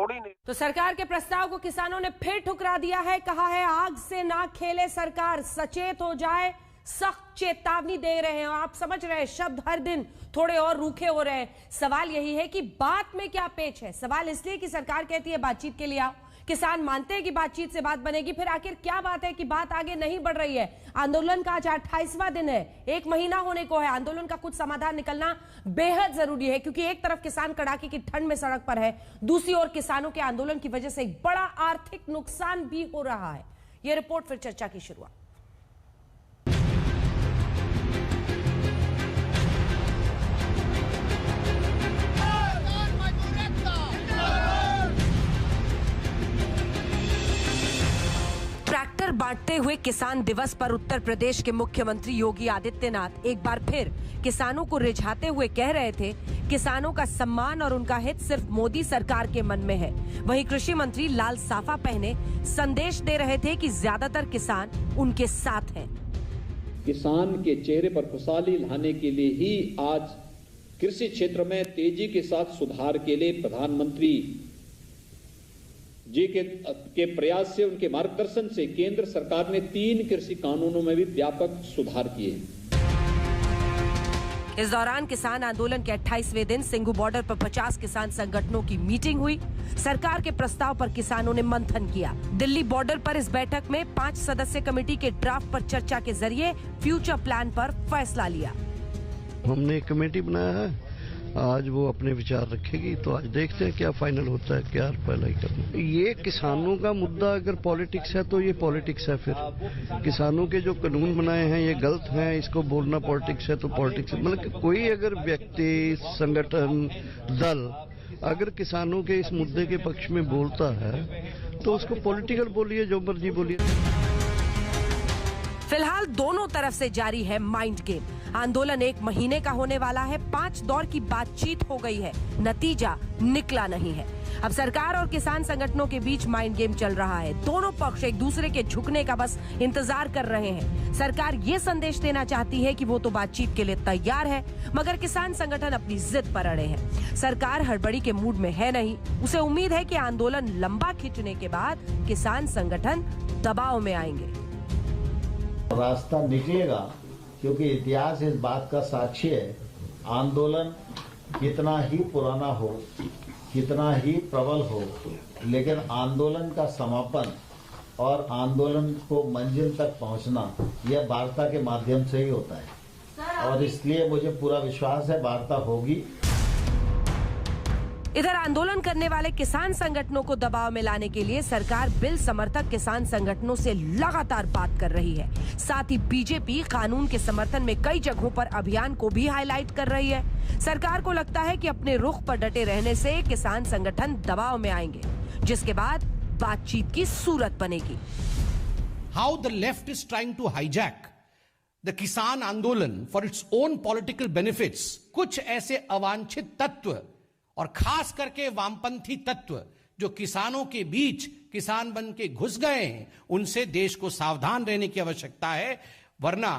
थोड़ी नहीं। तो सरकार के प्रस्ताव को किसानों ने फिर ठुकरा दिया है। कहा है आग से ना खेले सरकार, सचेत हो जाए, सख्त चेतावनी दे रहे हैं। आप समझ रहे हैं, शब्द हर दिन थोड़े और रूखे हो रहे हैं। सवाल यही है कि बात में क्या पेच है। सवाल इसलिए कि सरकार कहती है बातचीत के लिए आओ, किसान मानते हैं कि बातचीत से बात बनेगी, फिर आखिर क्या बात है कि बात आगे नहीं बढ़ रही है। आंदोलन का आज 28वां दिन है, 1 महीना होने को है। आंदोलन का कुछ समाधान निकलना बेहद जरूरी है, क्योंकि एक तरफ किसान कड़ाके की ठंड में सड़क पर है, दूसरी ओर किसानों के आंदोलन की वजह से एक बड़ा आर्थिक नुकसान भी हो रहा है। यह रिपोर्ट, फिर चर्चा की शुरुआत। ट्रैक्टर बांटते हुए किसान दिवस पर उत्तर प्रदेश के मुख्यमंत्री योगी आदित्यनाथ एक बार फिर किसानों को रिझाते हुए कह रहे थे, किसानों का सम्मान और उनका हित सिर्फ मोदी सरकार के मन में है। वहीं कृषि मंत्री लाल साफा पहने संदेश दे रहे थे कि ज्यादातर किसान उनके साथ हैं। किसान के चेहरे पर खुशहाली लाने के लिए ही आज कृषि क्षेत्र में तेजी के साथ सुधार के लिए प्रधानमंत्री जी के प्रयास से, उनके मार्गदर्शन से केंद्र सरकार ने 3 कृषि कानूनों में भी व्यापक सुधार किए हैं। इस दौरान किसान आंदोलन के 28वें दिन सिंघू बॉर्डर पर 50 किसान संगठनों की मीटिंग हुई। सरकार के प्रस्ताव पर किसानों ने मंथन किया। दिल्ली बॉर्डर पर इस बैठक में 5 सदस्यीय कमेटी के ड्राफ्ट पर चर्चा के जरिए फ्यूचर प्लान पर फैसला लिया। हमने एक कमेटी बनाया है, आज वो अपने विचार रखेगी, तो आज देखते हैं क्या फाइनल होता है, क्या पहला ही करना। ये किसानों का मुद्दा अगर पॉलिटिक्स है तो ये पॉलिटिक्स है। फिर किसानों के जो कानून बनाए हैं ये गलत हैं, इसको बोलना पॉलिटिक्स है तो पॉलिटिक्स है। मतलब कोई अगर व्यक्ति, संगठन, दल अगर किसानों के इस मुद्दे के पक्ष में बोलता है तो उसको पॉलिटिकल बोलिए, जो मर्जी बोलिए। फिलहाल दोनों तरफ से जारी है माइंड गेम। आंदोलन 1 महीने का होने वाला है। 5 दौर की बातचीत हो गई है, नतीजा निकला नहीं है। अब सरकार और किसान संगठनों के बीच माइंड गेम चल रहा है। दोनों पक्ष एक दूसरे के झुकने का बस इंतजार कर रहे हैं। सरकार ये संदेश देना चाहती है कि वो तो बातचीत के लिए तैयार है, मगर किसान संगठन अपनी जिद पर अड़े हैं। सरकार हड़बड़ी के मूड में है नहीं। उसे उम्मीद है कि आंदोलन लंबा खिंचने के बाद किसान संगठन दबाव में आएंगे। रास्ता निकलेगा, क्योंकि इतिहास इस बात का साक्षी है। आंदोलन कितना ही पुराना हो, कितना ही प्रबल हो, लेकिन आंदोलन का समापन और आंदोलन को मंजिल तक पहुंचना यह वार्ता के माध्यम से ही होता है, और इसलिए मुझे पूरा विश्वास है वार्ता होगी। इधर आंदोलन करने वाले किसान संगठनों को दबाव में लाने के लिए सरकार बिल समर्थक किसान संगठनों से लगातार बात कर रही है। साथ ही बीजेपी कानून के समर्थन में कई जगहों पर अभियान को भी हाईलाइट कर रही है। सरकार को लगता है कि अपने रुख पर डटे रहने से किसान संगठन दबाव में आएंगे, जिसके बाद बातचीत की सूरत बनेगी। How the left is trying to hijack the किसान आंदोलन for its own political benefits. कुछ ऐसे अवांछित तत्व और खास करके वामपंथी तत्व जो किसानों के बीच किसान बन के घुस गए हैं, उनसे देश को सावधान रहने की आवश्यकता है, वरना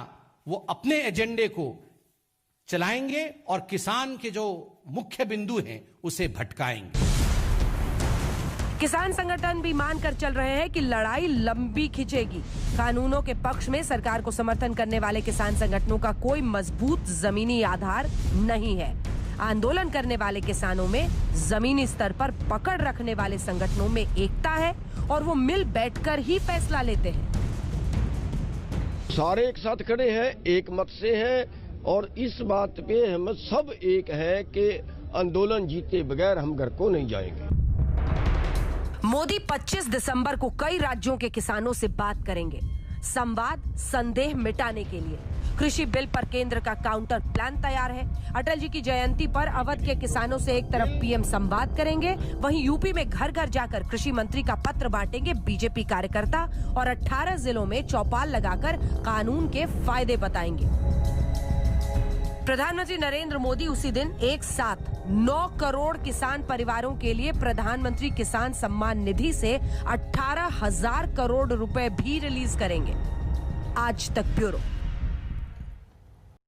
वो अपने एजेंडे को चलाएंगे और किसान के जो मुख्य बिंदु हैं उसे भटकाएंगे। किसान संगठन भी मानकर चल रहे हैं कि लड़ाई लंबी खिंचेगी। कानूनों के पक्ष में सरकार को समर्थन करने वाले किसान संगठनों का कोई मजबूत जमीनी आधार नहीं है। आंदोलन करने वाले किसानों में जमीनी स्तर पर पकड़ रखने वाले संगठनों में एकता है और वो मिल बैठकर ही फैसला लेते हैं। सारे एक साथ खड़े हैं, एक मत से हैं, और इस बात पे हम सब एक है कि आंदोलन जीते बगैर हम घर को नहीं जाएंगे। मोदी 25 दिसंबर को कई राज्यों के किसानों से बात करेंगे, संवाद, संदेह मिटाने के लिए। कृषि बिल पर केंद्र का काउंटर प्लान तैयार है। अटल जी की जयंती पर अवध के किसानों से एक तरफ पीएम संवाद करेंगे, वहीं यूपी में घर घर जाकर कृषि मंत्री का पत्र बांटेंगे बीजेपी कार्यकर्ता और 18 जिलों में चौपाल लगाकर कानून के फायदे बताएंगे। प्रधानमंत्री नरेंद्र मोदी उसी दिन एक साथ 9 करोड़ किसान परिवारों के लिए प्रधानमंत्री किसान सम्मान निधि से 18,000 करोड़ रुपए भी रिलीज करेंगे। आज तक ब्यूरो।